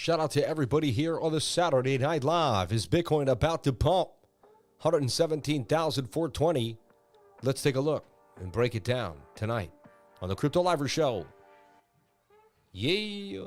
shout out to everybody here on the Saturday Night Live. Is Bitcoin about to pump? 117,420. Let's take a look and break it down tonight on the Crypto Liver Show. Yeah.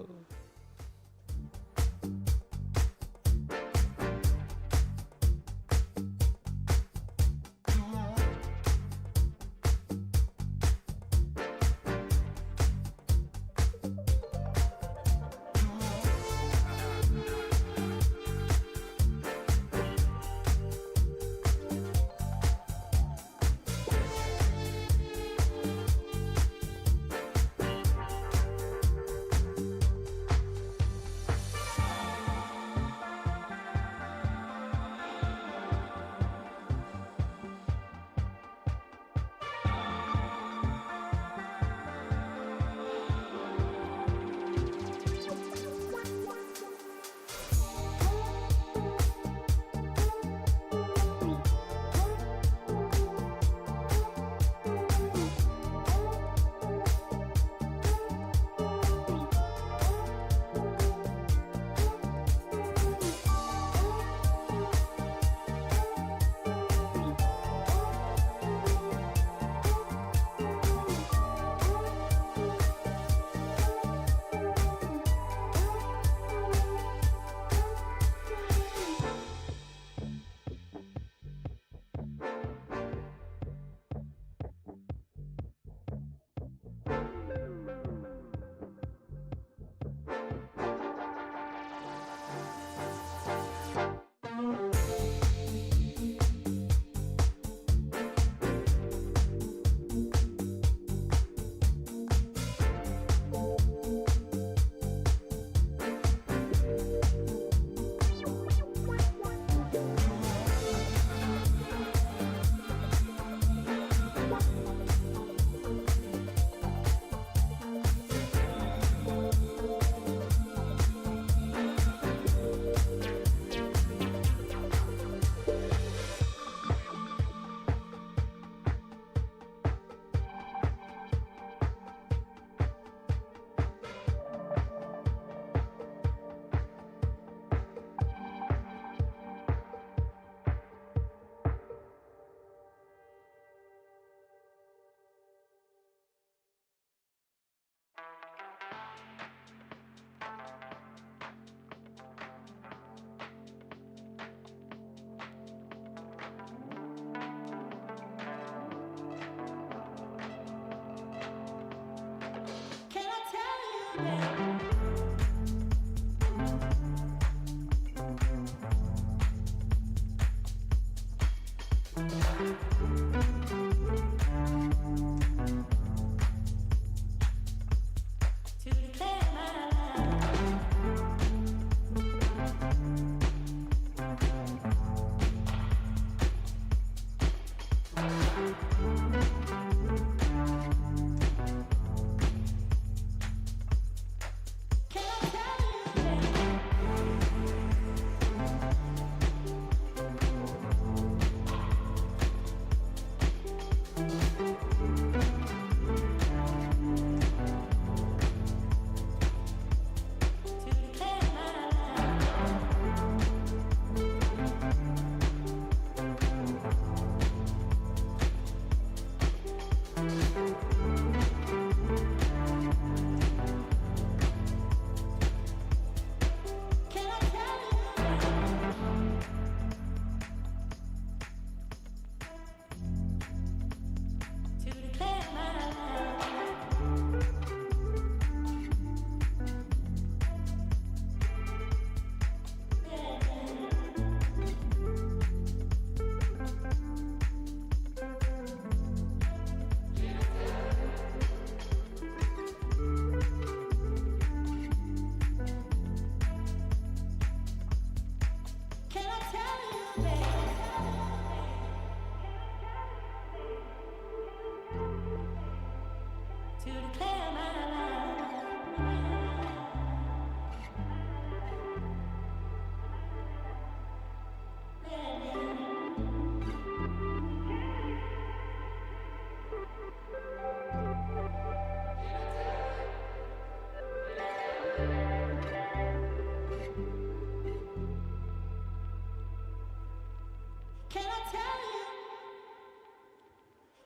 Can I tell you?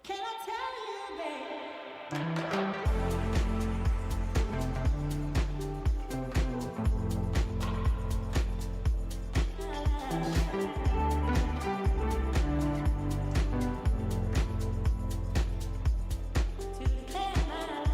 Can I tell you, babe? To declare my love.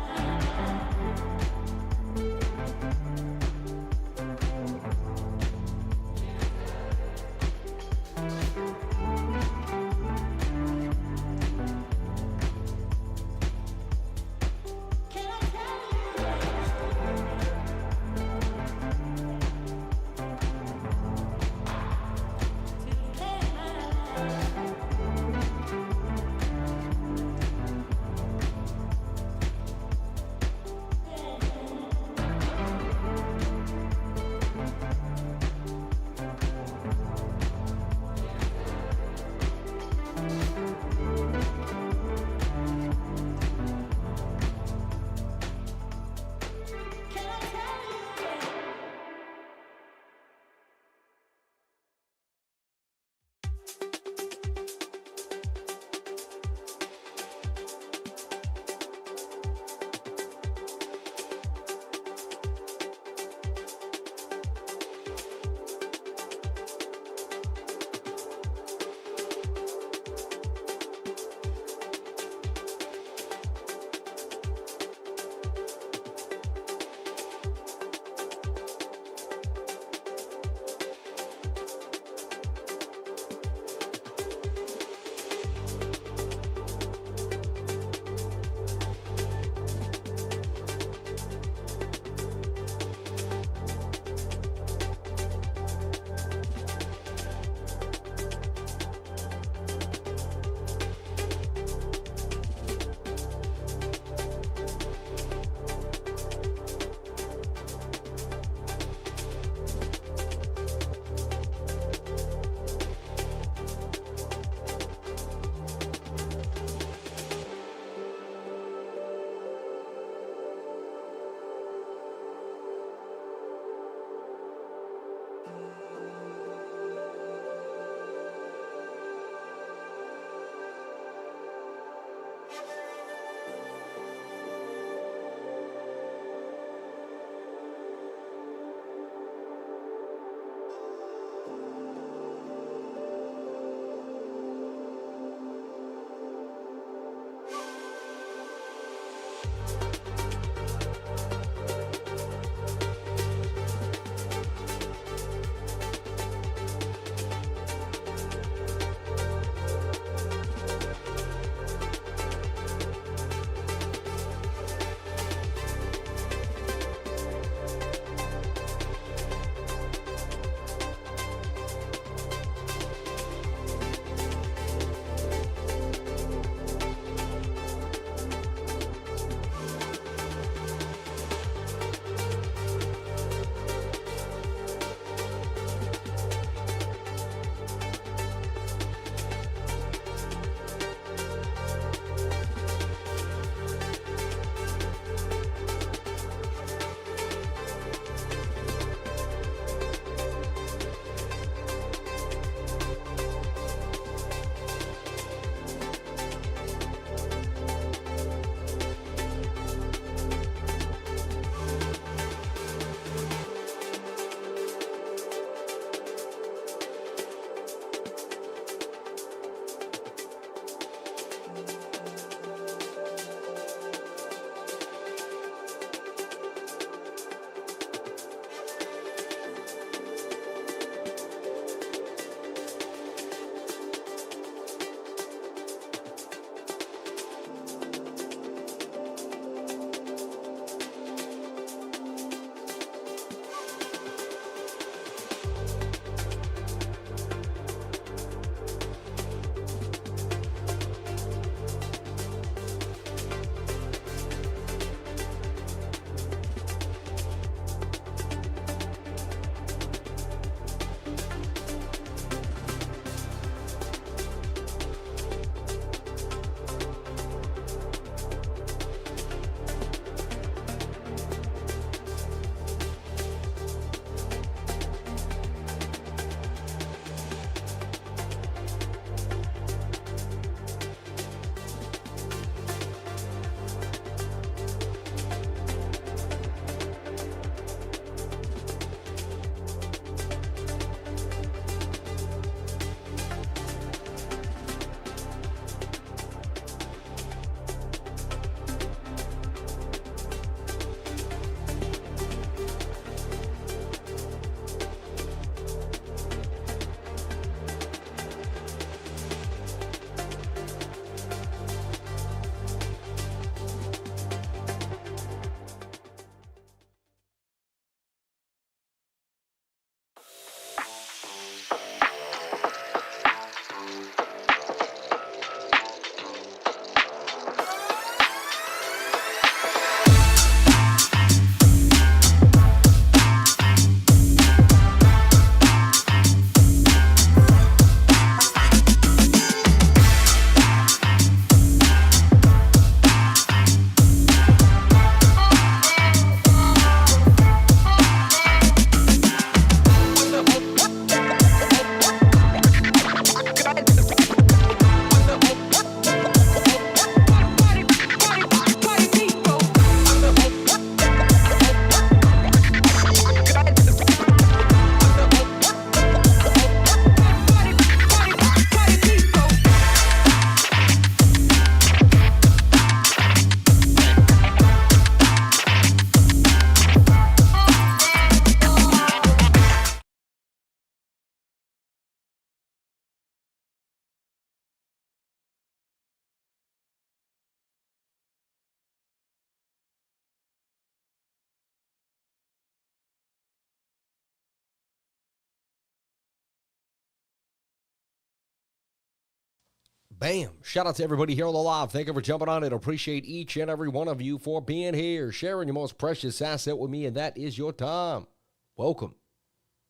Bam. Shout out to everybody here on the live. Thank you for jumping on it. Appreciate each and every one of you for being here, sharing your most precious asset with me, and that is your time. Welcome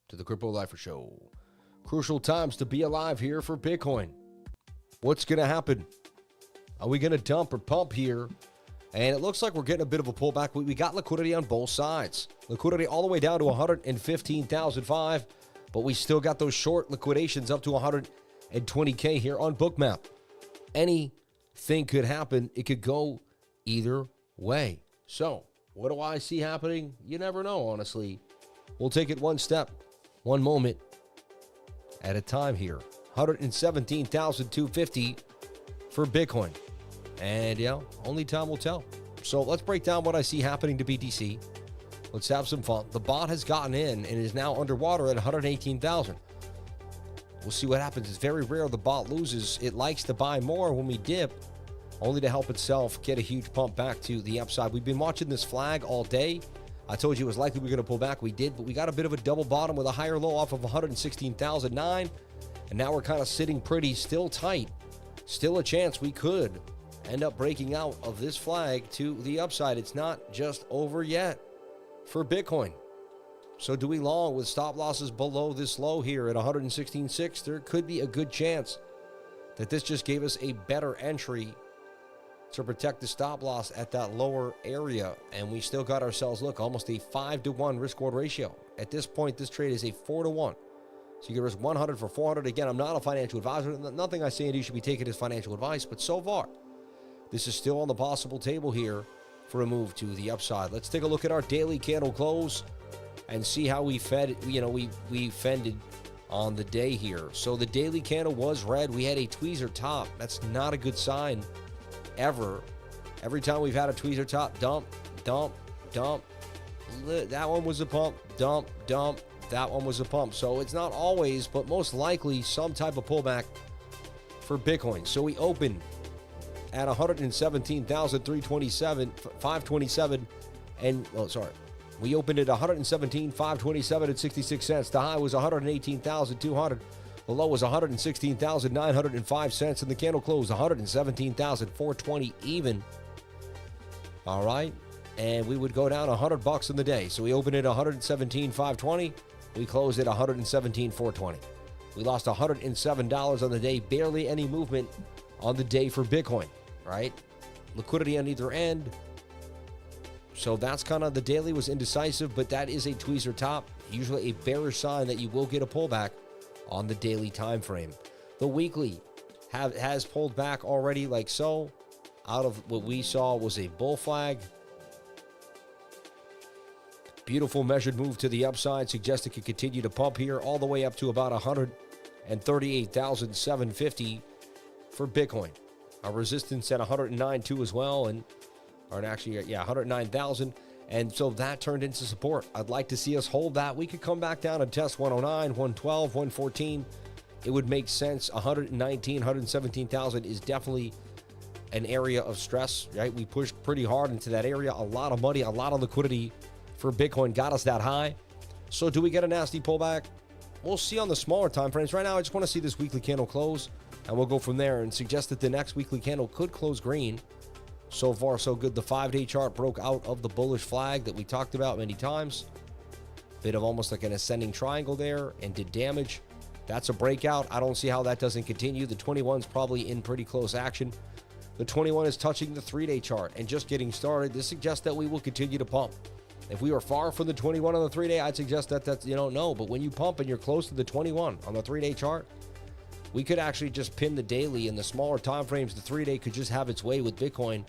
to the Crypto Lifer Show. Crucial times to be alive here for Bitcoin. What's going to happen? Are we going to dump or pump here? And it looks like we're getting a bit of a pullback. We got liquidity on both sides. Liquidity all the way down to 115,005, but we still got those short liquidations up to 120K here on BOOKMAP. Anything could happen. It could go either way. So, what do I see happening? You never know, honestly. We'll take it one step, one moment at a time here. 117,250 for Bitcoin. And, only time will tell. So let's break down what I see happening to BTC. Let's have some fun. The bot has gotten in and is now underwater at 118,000. We'll see what happens. It's very rare the bot loses. It likes to buy more when we dip, only to help itself get a huge pump back to the upside. We've been watching this flag all day. I told you it was likely we were going to pull back. We did, but we got a bit of a double bottom with a higher low off of 116,009. And now we're kind of sitting pretty, still tight. Still a chance we could end up breaking out of this flag to the upside. It's not just over yet for Bitcoin. So do we long with stop losses below this low here at 116.6? There could be a good chance that this just gave us a better entry to protect the stop loss at that lower area. And we still got ourselves, look, almost a 5-to-1 risk-reward ratio. At this point, this trade is a 4-to-1. So you can risk 100 for 400. Again, I'm not a financial advisor. Nothing I say and do should be taken as financial advice. But so far, this is still on the possible table here for a move to the upside. Let's take a look at our daily candle close and see how we we fended on the day here. So the daily candle was red. We had a tweezer top. That's not a good sign ever. Every time we've had a tweezer top, dump, dump, dump. That one was a pump, dump, dump. That one was a pump. So it's not always, but most likely some type of pullback for Bitcoin. So we opened at 117,327, 527, and we opened at 117,527 at 66 cents. The high was 118,200. The low was 116,905 cents, and the candle closed 117,420 even. All right, and we would go down $100 in the day. So we opened at 117,520. We closed at 117,420. We lost $107 on the day. Barely any movement on the day for Bitcoin, right? Liquidity on either end. So that's kind of, the daily was indecisive, but that is a tweezer top. Usually a bearish sign that you will get a pullback on the daily time frame. The weekly has pulled back already like so. Out of what we saw was a bull flag. Beautiful measured move to the upside. Suggests it could continue to pump here all the way up to about 138,750 for Bitcoin. Our resistance at 109.2 as well, or actually, 109,000. And so that turned into support. I'd like to see us hold that. We could come back down and test 109, 112, 114. It would make sense. 119, 117,000 is definitely an area of stress, right? We pushed pretty hard into that area. A lot of money, a lot of liquidity for Bitcoin got us that high. So do we get a nasty pullback? We'll see on the smaller time frames. Right now, I just want to see this weekly candle close, and we'll go from there and suggest that the next weekly candle could close green. So far, so good. The 5-day chart broke out of the bullish flag that we talked about many times. Bit of almost like an ascending triangle there and did damage. That's a breakout. I don't see how that doesn't continue. The 21's probably in pretty close action. The 21 is touching the 3-day chart and just getting started. This suggests that we will continue to pump. If we were far from the 21 on the 3-day, I'd suggest that that's, no. But when you pump and you're close to the 21 on the 3-day chart, we could actually just pin the daily. In the smaller time frames, the 3-day could just have its way with Bitcoin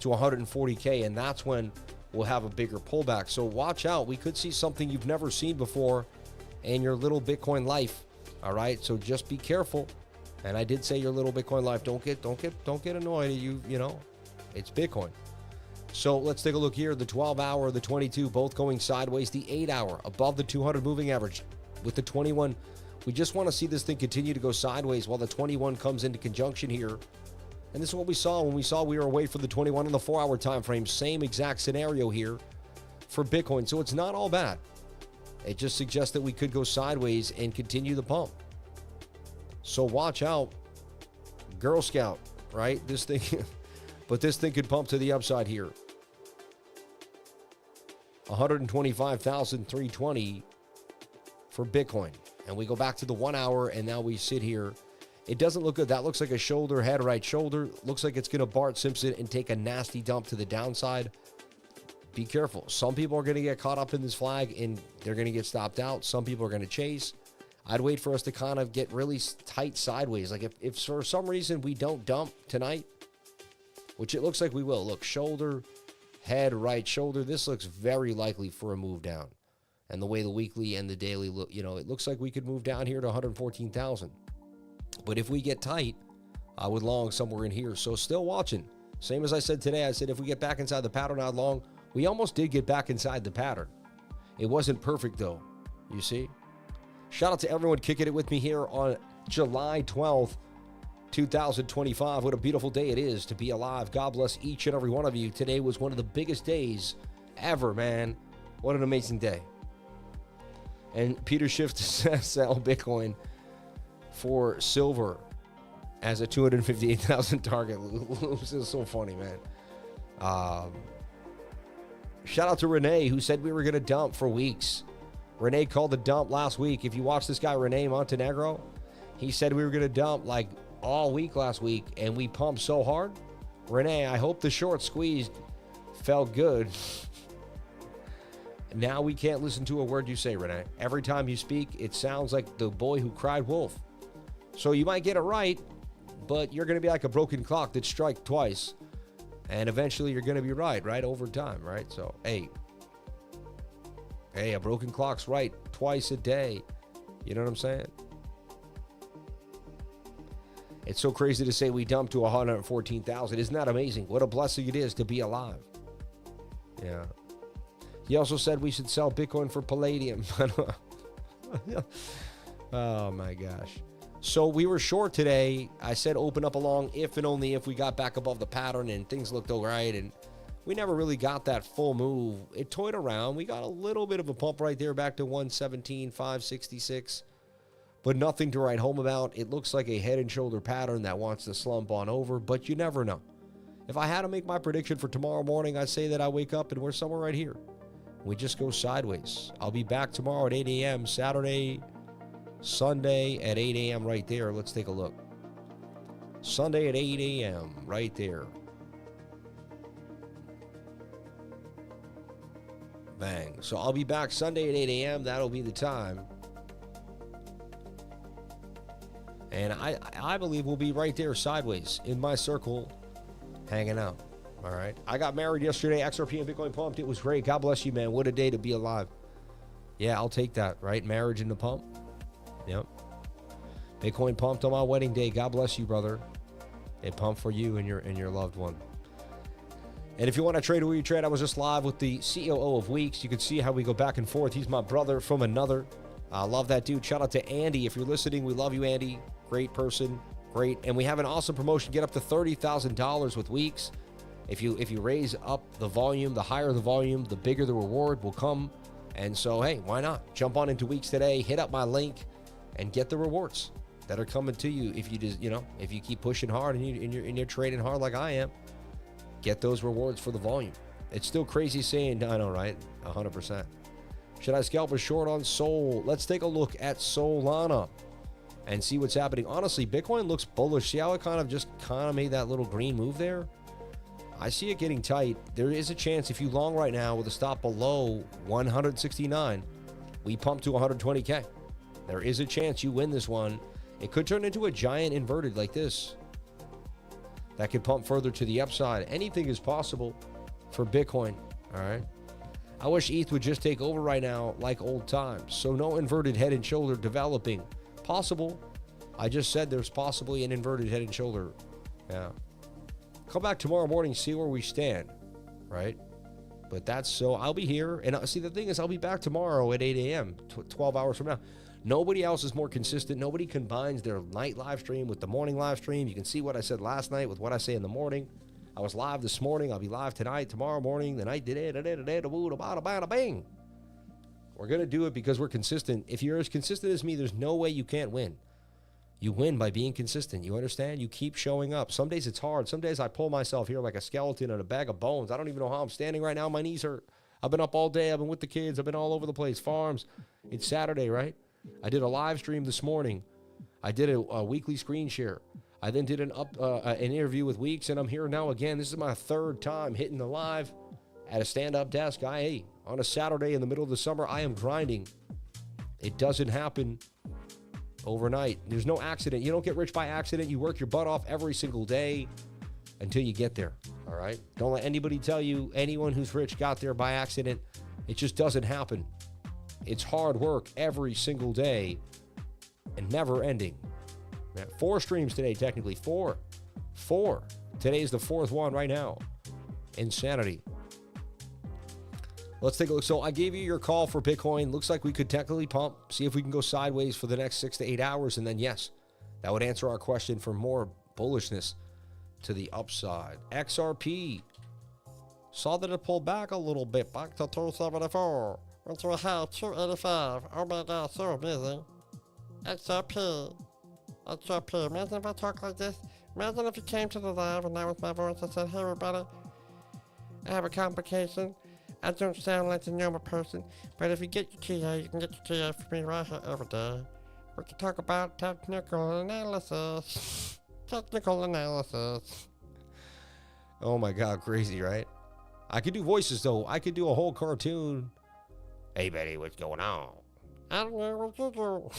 to 140K, and that's when we'll have a bigger pullback. So watch out. We could see something you've never seen before in your little Bitcoin life. All right, so just be careful. And I did say your little Bitcoin life. Don't get annoyed. It's Bitcoin. So let's take a look here. The 12-hour, the 22, both going sideways. The 8-hour above the 200 moving average. With the 21, we just want to see this thing continue to go sideways while the 21 comes into conjunction here. And this is what we saw when we were away from the 21 on the 4-hour time frame. Same exact scenario here for Bitcoin. So it's not all bad. It just suggests that we could go sideways and continue the pump. So watch out. Girl Scout, right? This thing, but this thing could pump to the upside here. 125,320 for Bitcoin. And we go back to the 1 hour, and now we sit here. It doesn't look good. That looks like a shoulder, head, right shoulder. Looks like it's going to Bart Simpson and take a nasty dump to the downside. Be careful. Some people are going to get caught up in this flag, and they're going to get stopped out. Some people are going to chase. I'd wait for us to kind of get really tight sideways. Like if for some reason we don't dump tonight, which it looks like we will. Look, shoulder, head, right shoulder. This looks very likely for a move down. And the way the weekly and the daily look, it looks like we could move down here to 114,000. But if we get tight, I would long somewhere in here. So still watching. Same as I said today. I said if we get back inside the pattern, I'd long. We almost did get back inside the pattern. It wasn't perfect, though. You see? Shout out to everyone kicking it with me here on July 12th, 2025. What a beautiful day it is to be alive. God bless each and every one of you. Today was one of the biggest days ever, man. What an amazing day. And Peter Schiff to sell Bitcoin for silver as a 258,000 target. This is so funny, man. Shout out to Renee, who said we were going to dump for weeks. Renee called the dump last week. If you watch this guy, Renee Montenegro, he said we were going to dump like all week last week, and we pumped so hard. Renee, I hope the short squeeze felt good. Now we can't listen to a word you say, Renee. Every time you speak, it sounds like the boy who cried wolf. So you might get it right, but you're going to be like a broken clock that strikes twice. And eventually you're going to be right over time, right? So, hey, a broken clock's right twice a day. You know what I'm saying? It's so crazy to say we dumped to 114,000. Isn't that amazing? What a blessing it is to be alive. Yeah. He also said we should sell Bitcoin for palladium. Oh, my gosh. So we were short today. I said open up along if and only if we got back above the pattern and things looked all right. And we never really got that full move. It toyed around. We got a little bit of a pump right there back to 117,566. But nothing to write home about. It looks like a head and shoulder pattern that wants to slump on over. But you never know. If I had to make my prediction for tomorrow morning, I'd say that I wake up and we're somewhere right here. We just go sideways. I'll be back tomorrow at 8 a.m. Saturday, Sunday at 8 a.m. right there. Let's take a look. Sunday at 8 a.m. right there. Bang. So I'll be back Sunday at 8 a.m. That'll be the time. And I believe we'll be right there sideways in my circle hanging out. All right. I got married yesterday. XRP and Bitcoin pumped. It was great. God bless you, man. What a day to be alive. Yeah, I'll take that, right? Marriage in the pump. Yep. Bitcoin pumped on my wedding day. God bless you, brother. It pumped for you and your loved one. And if you want to trade where you trade, I was just live with the COO of Weeks. You can see how we go back and forth. He's my brother from another. I love that dude. Shout out to Andy. If you're listening, we love you, Andy. Great person. Great. And we have an awesome promotion. Get up to $30,000 with Weeks. If you raise up the volume, the higher the volume, the bigger the reward will come. And so, hey, why not? Jump on into Weeks today. Hit up my link and get the rewards that are coming to you if you just, if you keep pushing hard and you're trading hard like I am. Get those rewards for the volume. It's still crazy saying, I know, right? 100%. Should I scalp a short on Sol? Let's take a look at Solana and see what's happening. Honestly, Bitcoin looks bullish. See how it kind of made that little green move there? I see it getting tight. There is a chance if you long right now with a stop below 169, we pump to 120K. There is a chance you win this one. It could turn into a giant inverted like this. That could pump further to the upside. Anything is possible for Bitcoin, all right? I wish ETH would just take over right now like old times. So no inverted head and shoulder developing. Possible. I just said there's possibly an inverted head and shoulder. Yeah. Come back tomorrow morning, see where we stand, right? But that's so I'll be here. And see, the thing is, I'll be back tomorrow at 8 a.m., 12 hours from now. Nobody else is more consistent. Nobody combines their night live stream with the morning live stream. You can see what I said last night with what I say in the morning. I was live this morning. I'll be live tonight, tomorrow morning, the night, bang. We're going to do it because we're consistent. If you're as consistent as me, there's no way you can't win. You win by being consistent. You understand? You keep showing up. Some days it's hard. Some days I pull myself here like a skeleton in a bag of bones. I don't even know how I'm standing right now. My knees hurt. I've been up all day. I've been with the kids. I've been all over the place. Farms. It's Saturday, right? I did a live stream this morning. I did a weekly screen share. I then did an interview with Weeks, and I'm here now again. This is my third time hitting the live at a stand-up desk. On a Saturday in the middle of the summer, I am grinding. It doesn't happen overnight. There's no accident. You don't get rich by accident. You work your butt off every single day until you get there, all right? Don't let anybody tell you anyone who's rich got there by accident. It just doesn't happen. It's hard work every single day and never ending. 4 streams today, technically. 4. Today's the 4th one right now. Insanity. Let's take a look. So I gave you your call for Bitcoin. Looks like we could technically pump, see if we can go sideways for the next 6 to 8 hours. And then, yes, that would answer our question for more bullishness to the upside. XRP. Saw that it pulled back a little bit, back to 274. Went to a high 285. Oh my God, so amazing. XRP. Imagine if I talk like this. Imagine if you came to the live and that was my voice. I said, hey, everybody, I have a complication. I don't sound like the normal person, but if you get your TA, you can get your TA from me right here every day. We can talk about technical analysis. Oh my God, crazy, right? I could do voices, though. I could do a whole cartoon. Hey, Betty, what's going on? I don't know what you do.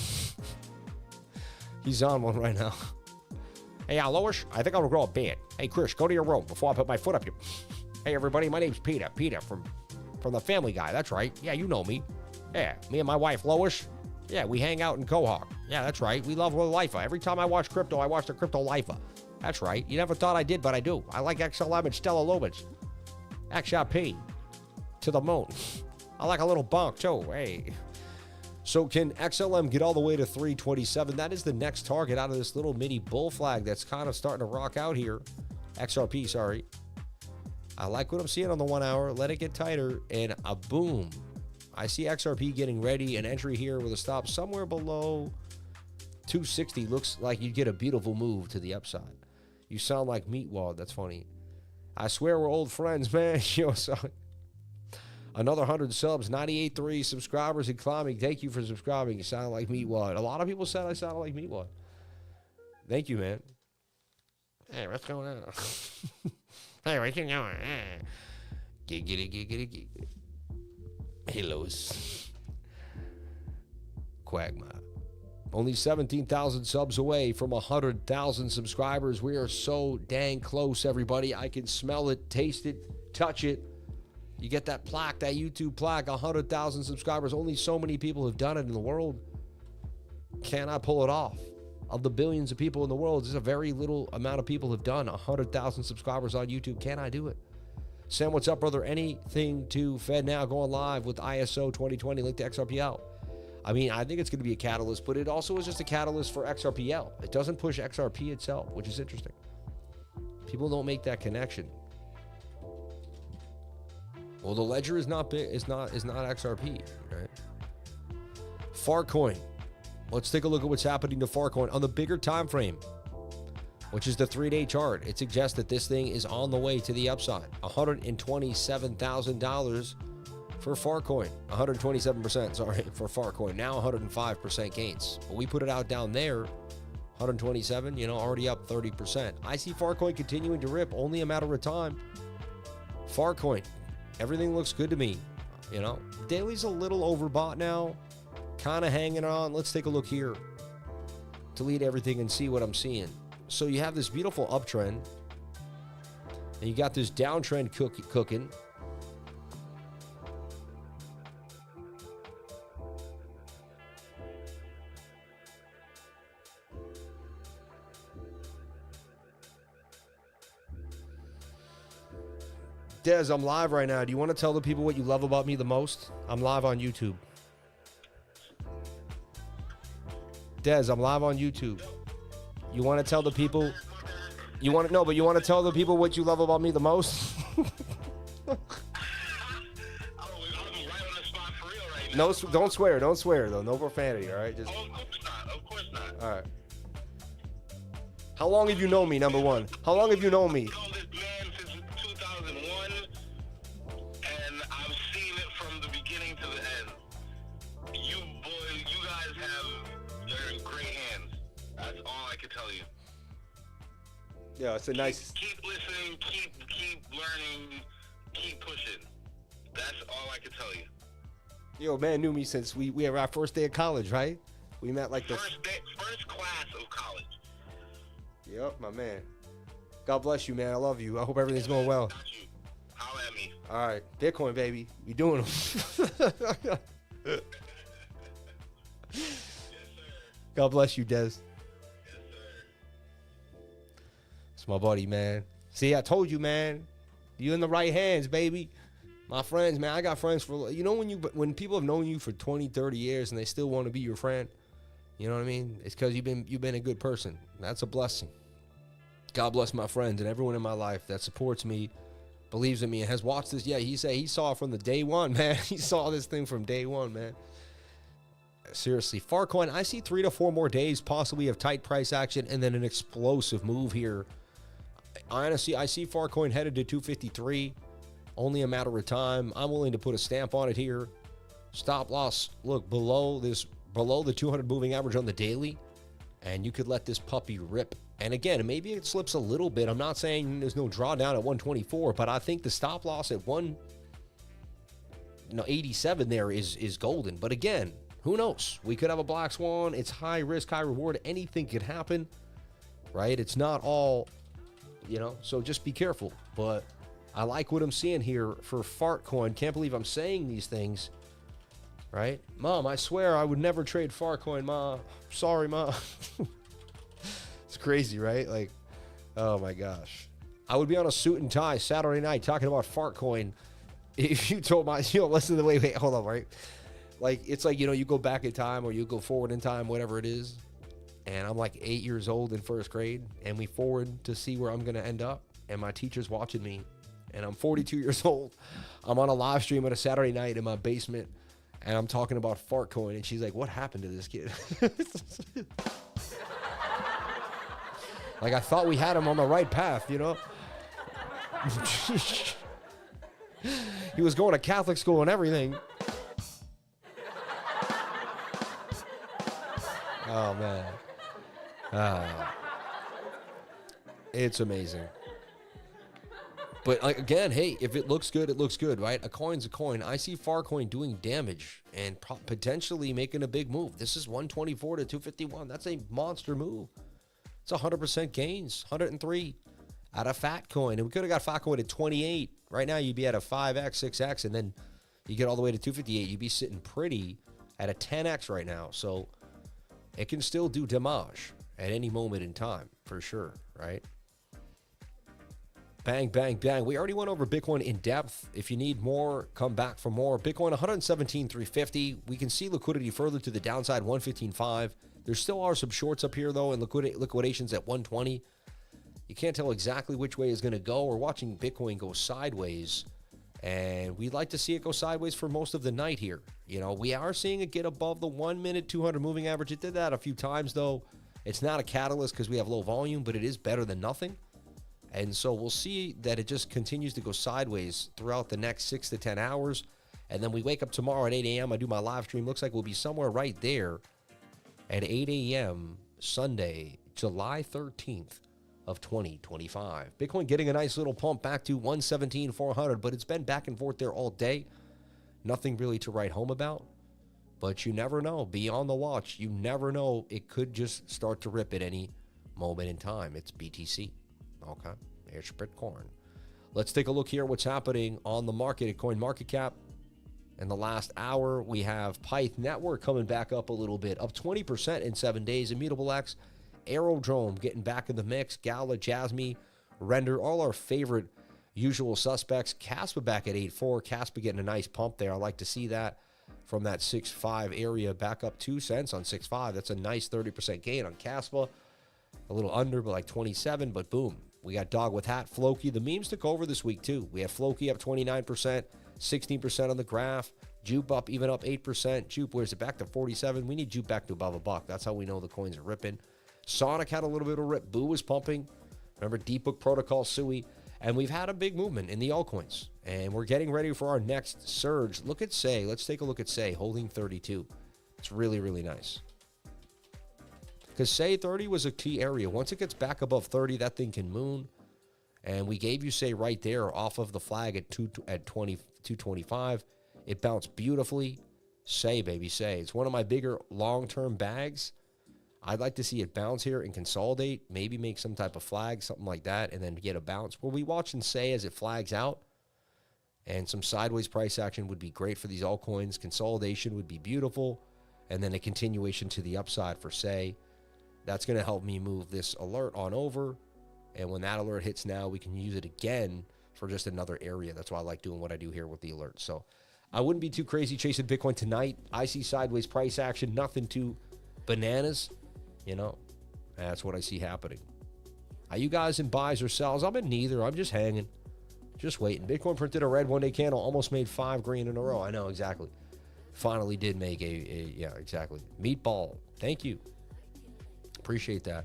He's on one right now. Hey, Lois, I think I'm gonna grow a beard. Hey, Chris, go to your room before I put my foot up your... Hey, everybody, my name's Peter. Peter from the Family Guy. That's right. Yeah, you know me. Yeah, me and my wife, Lois. Yeah, we hang out in Quahog. Yeah, that's right. We love Lifa. Every time I watch crypto, I watch the Crypto Lifa. That's right. You never thought I did, but I do. I like XLM and Stella Lubitz. XRP. To the moon. I like a little bonk, too. Hey. So can XLM get all the way to 327? That is the next target out of this little mini bull flag that's kind of starting to rock out here. XRP, sorry. I like what I'm seeing on the 1 hour. Let it get tighter, and a boom. I see XRP getting ready. An entry here with a stop somewhere below 260. Looks like you'd get a beautiful move to the upside. You sound like Meatwad. That's funny. I swear we're old friends, man. Yo, so another 100 subs, 98.3 subscribers and climbing. Thank you for subscribing. You sound like Meatwad. A lot of people said I sounded like Meatwad. Thank you, man. Hey, what's going on? Hey, where you going? Giggity. Hey, Lois. Quagmire. Only 17,000 subs away from 100,000 subscribers. We are so dang close, everybody. I can smell it, taste it, touch it. You get that plaque, that YouTube plaque, 100,000 subscribers. Only so many people have done it in the world. Can I pull it off? Of the billions of people in the world, there's a very little amount of people have done 100,000 subscribers on YouTube. Can I do it? Sam, what's up, brother? Anything to Fed now going live with ISO 2020 linked to XRPL? I mean, I think it's going to be a catalyst, but it also is just a catalyst for XRPL. It doesn't push XRP itself, which is interesting. People don't make that connection. Well, the ledger is not big. Is not XRP, right? FARTCOIN. Let's take a look at what's happening to FARTCOIN on the bigger time frame, which is the 3-day chart. It suggests that this thing is on the way to the upside. $127,000 for FARTCOIN. 127%, sorry, for FARTCOIN. Now 105% gains. But we put it out down there, 127, already up 30%. I see FARTCOIN continuing to rip, only a matter of time. FARTCOIN, everything looks good to me. Daily's a little overbought now. Kind of hanging on. Let's take a look here. Delete everything and see what I'm seeing. So you have this beautiful uptrend, and you got this downtrend cooking. Des, I'm live right now. Do you want to tell the people what you love about me the most? I'm live on YouTube. Des, I'm live on YouTube. You want to tell the people... You want to tell the people what you love about me the most? No, don't swear, though. No profanity, all right? Of course not. All right. How long have you known me, number one? How long have you known me? I've known this man since 2001, and I've seen it from the beginning to the end. You boys, you guys you're in great hands. That's all I can tell you. Yeah, it's a nice. Keep listening, keep learning, keep pushing. That's all I can tell you. Yo, man knew me since we had our first day of college, right? We met like the First class of college. Yep, my man. God bless you, man. I love you. I hope everything's going well. Got you. Holla at me. All right, Bitcoin, baby. We doing them. Yes, sir. God bless you, Des. Yes, sir. It's my buddy, man. See, I told you, man. You in the right hands, baby. My friends, man. I got friends for, you know, when people have known you for 20, 30 years and they still want to be your friend, you know what I mean? It's because you've been a good person. That's a blessing. God bless my friends and everyone in my life that supports me, believes in me, and has watched this. Yeah, he saw it from the day one, man. He saw this thing from day one, man. Seriously, FARTCOIN, I see 3 to 4 more days possibly of tight price action and then an explosive move here. Honestly, I see FARTCOIN headed to 253. Only a matter of time. I'm willing to put a stamp on it here. Stop loss, look, below the 200 moving average on the daily, and you could let this puppy rip. And again, maybe it slips a little bit. I'm not saying there's no drawdown at 124, but I think the stop loss at 187 there is golden. But again, who knows? We could have a black swan. It's high risk, high reward. Anything could happen, right? It's not all, so just be careful. But I like what I'm seeing here for FARTCOIN. Can't believe I'm saying these things, right? Mom, I swear I would never trade FARTCOIN, Ma. Sorry, Ma. It's crazy, right? Like, oh my gosh. I would be on a suit and tie Saturday night talking about FARTCOIN if you told my, listen to the wait, hold on, right? Like, it's like, you go back in time or you go forward in time, whatever it is. And I'm like 8 years old in first grade and we forward to see where I'm going to end up. And my teacher's watching me. And I'm 42 years old. I'm on a live stream on a Saturday night in my basement, and I'm talking about FARTCOIN, and she's like, what happened to this kid? Like, I thought we had him on the right path, He was going to Catholic school and everything. Oh, man. It's amazing. But again, hey, if it looks good, it looks good, right? A coin's a coin. I see FARTCOIN doing damage and potentially making a big move. This is 124 to 251. That's a monster move. It's 100% gains, 103 out of FATCOIN. And we could have got FATCOIN at 28. Right now, you'd be at a 5x, 6x, and then you get all the way to 258. You'd be sitting pretty at a 10x right now. So it can still do damage at any moment in time, for sure, right? Bang, bang, bang. We already went over Bitcoin in depth. If you need more, come back for more. Bitcoin 117,350. We can see liquidity further to the downside, 115.5. There still are some shorts up here, though, and liquidations at 120. You can't tell exactly which way is going to go. We're watching Bitcoin go sideways, and we'd like to see it go sideways for most of the night here. We are seeing it get above the 1 minute 200 moving average. It did that a few times, though. It's not a catalyst because we have low volume, but it is better than nothing. And so we'll see that it just continues to go sideways throughout the next 6 to 10 hours. And then we wake up tomorrow at 8 a.m. I do my live stream. Looks like we'll be somewhere right there at 8 a.m. Sunday, July 13th of 2025. Bitcoin getting a nice little pump back to 117,400, but it's been back and forth there all day. Nothing really to write home about. But you never know. Be on the watch. You never know. It could just start to rip at any moment in time. It's BTC. Okay, it's Bitcoin. Let's take a look here what's happening on the market at CoinMarketCap. In the last hour, we have Pyth Network coming back up a little bit, up 20% in 7 days. Immutable X, Aerodrome getting back in the mix. Gala, Jasmy, Render, all our favorite usual suspects. Caspa back at 8.4. Caspa getting a nice pump there. I like to see that from that 6.5 area back up 2 cents on 6.5. That's a nice 30% gain on Caspa. A little under, but like 27, but boom. We got Dog with Hat, Floki. The memes took over this week, too. We have Floki up 29%, 16% on the graph. Jupe up, even up 8%. Jupe, where's it back to 47? We need Jupe back to above $1. That's how we know the coins are ripping. Sonic had a little bit of rip. Boo was pumping. Remember, Deep Book Protocol, Sui. And we've had a big movement in the altcoins. And we're getting ready for our next surge. Look at Say. Let's take a look at Say, holding 32. It's really, really nice. Because Say 30 was a key area. Once it gets back above 30, that thing can moon. And we gave you Say right there off of the flag at 225. It bounced beautifully. Say, baby, Say. It's one of my bigger long-term bags. I'd like to see it bounce here and consolidate, maybe make some type of flag, something like that, and then get a bounce. We'll be watching Say as it flags out, and some sideways price action would be great for these altcoins. Consolidation would be beautiful, and then a continuation to the upside for Say. That's going to help me move this alert on over, and when that alert hits now, we can use it again for just another area. That's why I like doing what I do here with the alert. So I wouldn't be too crazy chasing Bitcoin tonight. I see sideways price action, nothing too bananas. You know, that's what I see happening. Are you guys in buys or sells? I'm in neither. I'm just hanging, just waiting. Bitcoin printed a red one-day candle, almost made 5 green in a row. I know, exactly. Finally did make yeah, exactly. Meatball, thank you. Appreciate that.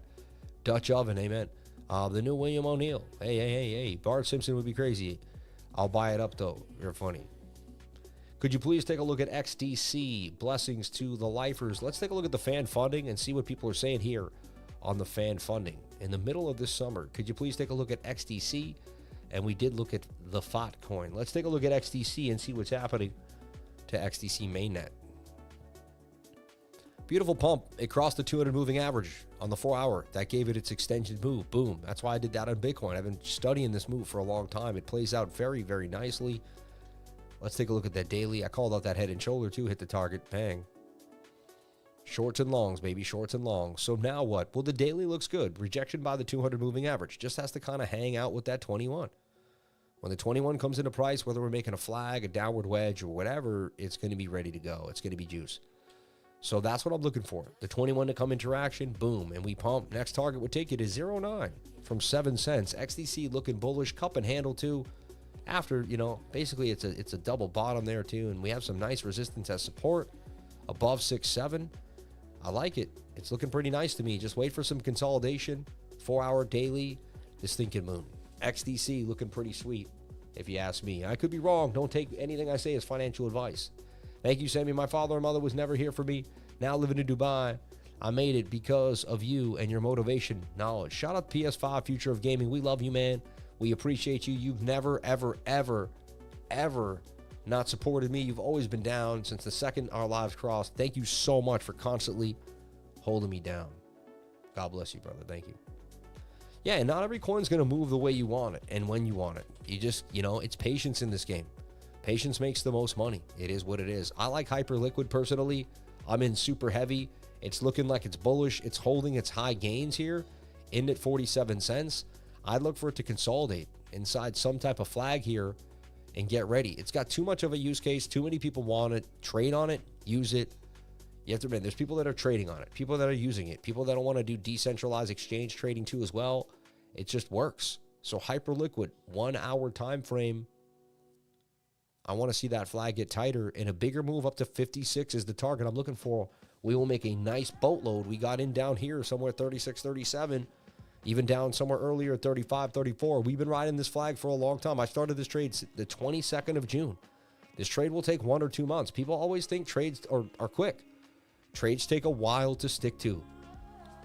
Dutch oven, amen. The new William O'Neill. Hey. Bart Simpson would be crazy. I'll buy it up, though. You're funny. Could you please take a look at XDC? Blessings to the lifers. Let's take a look at the fan funding and see what people are saying here on the fan funding. In the middle of this summer, could you please take a look at XDC? And we did look at the FARTCOIN. Let's take a look at XDC and see what's happening to XDC mainnet. Beautiful pump. It crossed the 200 moving average on the 4-hour. That gave it its extended move. Boom. That's why I did that on Bitcoin. I've been studying this move for a long time. It plays out very, very nicely. Let's take a look at that daily. I called out that head and shoulder too. Hit the target. Bang. Shorts and longs, baby. Shorts and longs. So now what? Well, the daily looks good. Rejection by the 200 moving average. Just has to kind of hang out with that 21. When the 21 comes into price, whether we're making a flag, a downward wedge, or whatever, it's going to be ready to go. It's going to be juice. So that's what I'm looking for. The 21 to come into action. Boom. And we pump. Next target would take you to 0.9 from 7 cents. XDC looking bullish. Cup and handle too. After, you know, basically it's a double bottom there too, and we have some nice resistance as support above 6.7. I like it. It's looking pretty nice to me. Just wait for some consolidation. 4-hour daily. This thing can moon. XDC looking pretty sweet, if you ask me. I could be wrong. Don't take anything I say as financial advice. Thank you, Sammy. My father and mother was never here for me. Now living in Dubai. I made it because of you and your motivation, knowledge. Shout out PS5, Future of Gaming. We love you, man. We appreciate you. You've never, ever, ever, ever not supported me. You've always been down since the second our lives crossed. Thank you so much for constantly holding me down. God bless you, brother. Thank you. Yeah, and not every coin's going to move the way you want it and when you want it. You just, you know, it's patience in this game. Patience makes the most money. It is what it is. I like Hyperliquid personally. I'm in super heavy. It's looking like it's bullish. It's holding its high gains here in at 47 cents. I'd look for it to consolidate inside some type of flag here and get ready. It's got too much of a use case. Too many people want it. Trade on it. Use it. You have to admit, there's people that are trading on it. People that are using it. People that don't want to do decentralized exchange trading too as well. It just works. So Hyperliquid, 1-hour time frame. I want to see that flag get tighter, and a bigger move up to 56 is the target I'm looking for. We will make a nice boatload. We got in down here somewhere 36, 37. Even down somewhere earlier at 35, 34. We've been riding this flag for a long time. I started this trade the 22nd of June. This trade will take 1 or 2 months. People always think trades are quick. Trades take a while to stick to.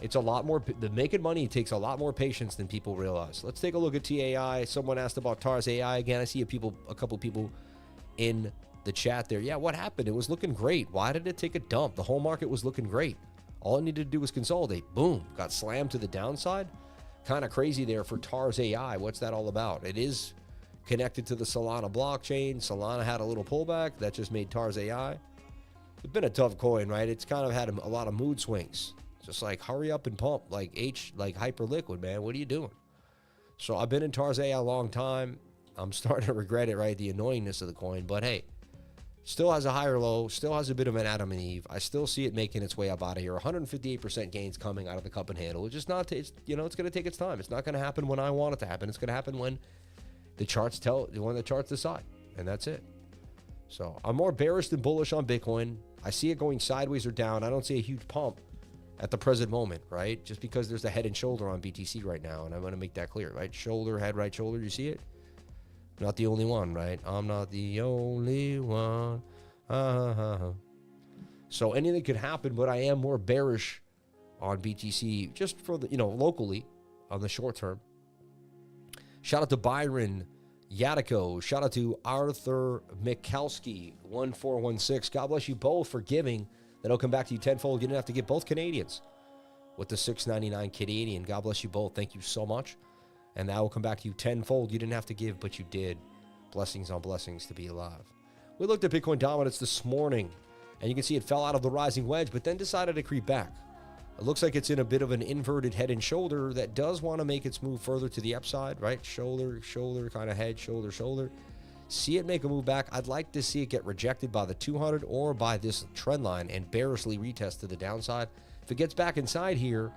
It's a lot more, the making money takes a lot more patience than people realize. Let's take a look at TAI. Someone asked about TARS AI again. I see a couple people in the chat there. Yeah, what happened? It was looking great. Why did it take a dump? The whole market was looking great. All it needed to do was consolidate. Boom. Got slammed to the downside. Kind of crazy there for TARS AI. What's that all about? It is connected to the Solana blockchain. Solana had a little pullback. That just made TARS AI. It's been a tough coin, right? It's kind of had a lot of mood swings. Just like hurry up and pump, like Hyperliquid, man. What are you doing? So I've been in TARS AI a long time. I'm starting to regret it, right? The annoyingness of the coin. But hey, still has a higher low, still has a bit of an Adam and Eve. I still see it making its way up out of here. 158% gains coming out of the cup and handle. It's just not, it's going to take its time. It's not going to happen when I want it to happen. It's going to happen when the charts decide. And that's it. So I'm more bearish than bullish on Bitcoin. I see it going sideways or down. I don't see a huge pump. at the present moment, right? Just because there's a head and shoulder on BTC right now, and I want to make that clear, right? Shoulder, head, right shoulder, you see it? Not the only one, right? I'm not the only one. So anything could happen, but I am more bearish on BTC just for the, locally on the short term. Shout out to Byron Yatiko. Shout out to Arthur Mikalski, 1416. God bless you both for giving. That'll come back to you tenfold. You didn't have to give both Canadians with the $6.99 Canadian. God bless you both. Thank you so much. And that will come back to you tenfold. You didn't have to give, but you did. Blessings on blessings to be alive. We looked at Bitcoin dominance this morning, and you can see it fell out of the rising wedge, but then decided to creep back. It looks like it's in a bit of an inverted head and shoulder that does want to make its move further to the upside, right? Shoulder, shoulder, kind of head, shoulder, shoulder. See it make a move back. I'd like to see it get rejected by the 200 or by this trend line and bearishly retest to the downside. If it gets back inside here,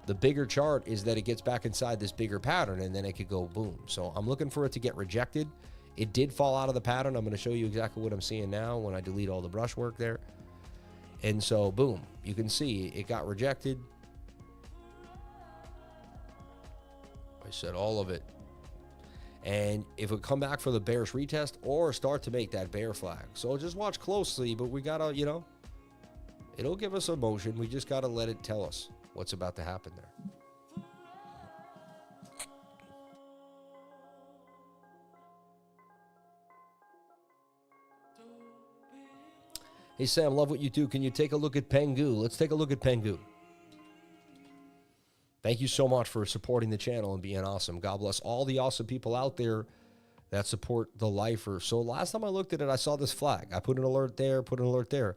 the bigger chart is that it gets back inside this bigger pattern, and then it could go boom. So I'm looking for it to get rejected. It did fall out of the pattern. I'm going to show you exactly what I'm seeing now when I delete all the brushwork there. And so, boom, you can see it got rejected. I said all of it. And if it come back for the bearish retest or start to make that bear flag. So just watch closely, but we got to, it'll give us a motion. We just got to let it tell us what's about to happen there. Hey, Sam, love what you do. Can you take a look at PENGU? Let's take a look at PENGU. Thank you so much for supporting the channel and being awesome. God bless all the awesome people out there that support the lifer. So last time I looked at it, I saw this flag. I put an alert there, put an alert there.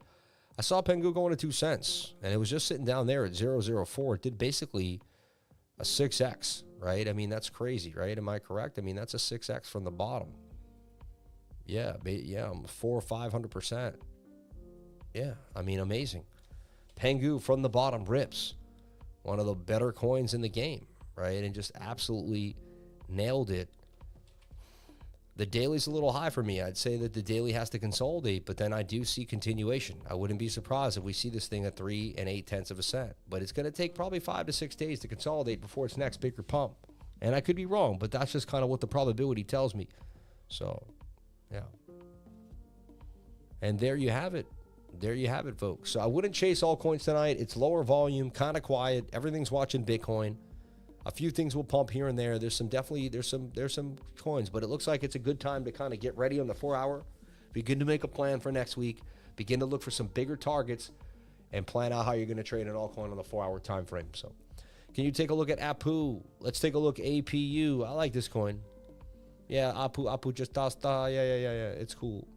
I saw PENGU going to 2 cents, and it was just sitting down there at 0.004. It did basically a 6x, right? I mean, that's crazy, right? Am I correct? I mean, that's a 6x from the bottom. Yeah, 400 or 500%. Yeah, I mean, amazing. PENGU from the bottom rips. One of the better coins in the game, right? And just absolutely nailed it. The daily's a little high for me. I'd say that the daily has to consolidate, but then I do see continuation. I wouldn't be surprised if we see this thing at 3 8/10 of a cent. But it's going to take probably 5 to 6 days to consolidate before its next bigger pump. And I could be wrong, but that's just kind of what the probability tells me. So, yeah. And there you have it. There you have it, folks. So I wouldn't chase all coins tonight. It's lower volume, kind of quiet. Everything's watching Bitcoin. A few things will pump here and there. There's some coins, but it looks like it's a good time to kind of get ready on the 4 hour. Begin to make a plan for next week. Begin to look for some bigger targets and plan out how you're going to trade an altcoin on the 4 hour time frame. So can you take a look at APU? Let's take a look APU. I like this coin. Yeah, APU just yeah. It's cool.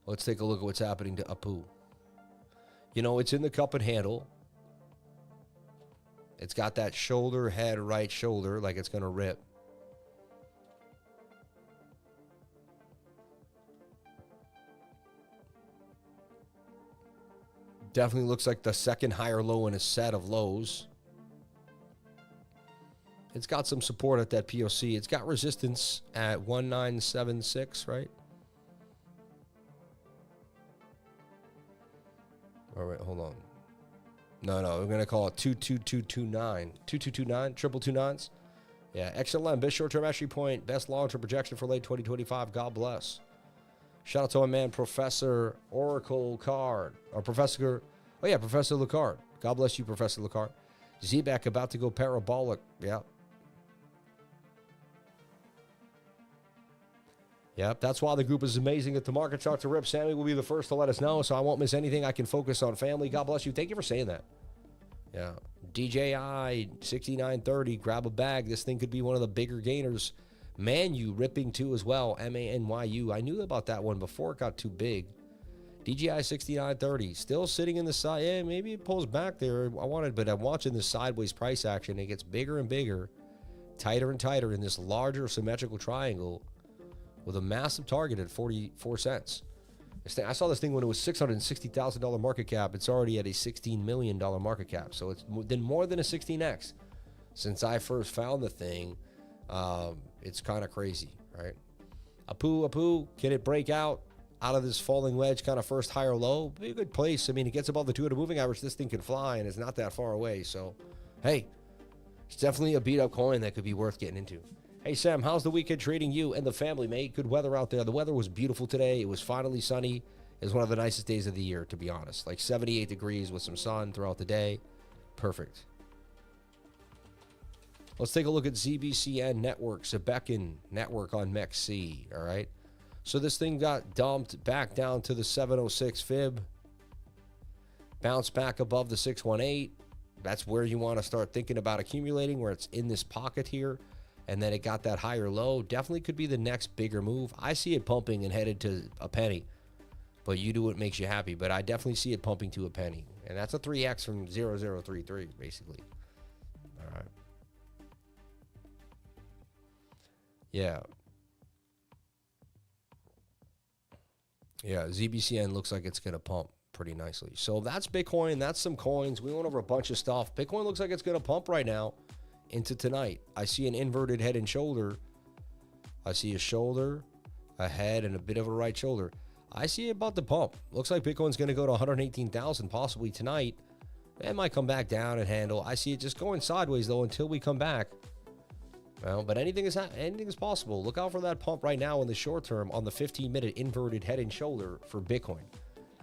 Let's take a look at what's happening to APU. It's in the cup and handle. It's got that shoulder, head, right shoulder, like it's going to rip. Definitely looks like the second higher low in a set of lows. It's got some support at that POC. It's got resistance at 1976, right? All right, hold on. No, we're going to call it 22229. 2229, triple 29s. Yeah, excellent line. Best short-term entry point. Best long-term projection for late 2025. God bless. Shout out to my man, Professor Oracle Card. Or Professor Lucard. God bless you, Professor Lucard. ZBAC about to go parabolic. Yeah. Yep, that's why the group is amazing. If the market starts to rip, Sammy will be the first to let us know, so I won't miss anything. I can focus on family. God bless you. Thank you for saying that. Yeah. DJI 6930, grab a bag. This thing could be one of the bigger gainers. Manu ripping too as well. MANYU. I knew about that one before it got too big. DJI 6930, still sitting in the side. Yeah, maybe it pulls back there. But I'm watching this sideways price action. It gets bigger and bigger, tighter and tighter in this larger symmetrical triangle, with a massive target at 44 cents. I saw this thing when it was $660,000 market cap. It's already at a $16 million market cap. So it's been more than a 16x since I first found the thing. It's kind of crazy, right? APU, can it break out? out of this falling wedge, kind of first higher low, be a good place. I mean, it gets above the 200 moving average. This thing can fly, and it's not that far away. So, hey, it's definitely a beat-up coin that could be worth getting into. Hey, Sam, how's the weekend treating you and the family, mate? Good weather out there. The weather was beautiful today. It was finally sunny. It was one of the nicest days of the year, to be honest. Like 78 degrees with some sun throughout the day. Perfect. Let's take a look at ZBCN network, ZBCN network on MEXC, all right? So this thing got dumped back down to the 706 fib. Bounced back above the 618. That's where you want to start thinking about accumulating, where it's in this pocket here. And then it got that higher low. Definitely could be the next bigger move. I see it pumping and headed to a penny. But you do what makes you happy. But I definitely see it pumping to a penny. And that's a 3x from 0033, basically. All right. Yeah. Yeah, ZBCN looks like it's going to pump pretty nicely. So that's Bitcoin. That's some coins. We went over a bunch of stuff. Bitcoin looks like it's going to pump right now into tonight. I see an inverted head and shoulder. I see a shoulder, a head, and a bit of a right shoulder. I see about the pump. Looks like Bitcoin's going to go to 118,000 possibly tonight. It might come back down and handle. I see it just going sideways, though, until we come back. Well, but anything is possible. Look out for that pump right now in the short term on the 15-minute inverted head and shoulder for Bitcoin.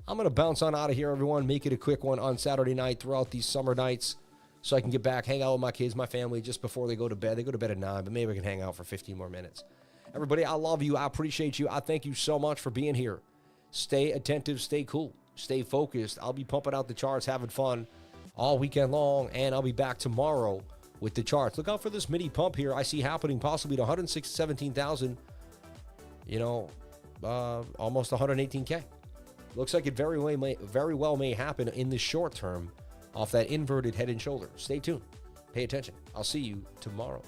I'm going to bounce on out of here, everyone. Make it a quick one on Saturday night throughout these summer nights so I can get back, hang out with my kids, my family, just before they go to bed. They go to bed at 9, but maybe I can hang out for 15 more minutes. Everybody, I love you. I appreciate you. I thank you so much for being here. Stay attentive. Stay cool. Stay focused. I'll be pumping out the charts, having fun all weekend long, and I'll be back tomorrow with the charts. Look out for this mini pump here I see happening possibly to 117,000, almost 118K. Looks like it very well may happen in the short term off that inverted head and shoulder. Stay tuned. Pay attention. I'll see you tomorrow.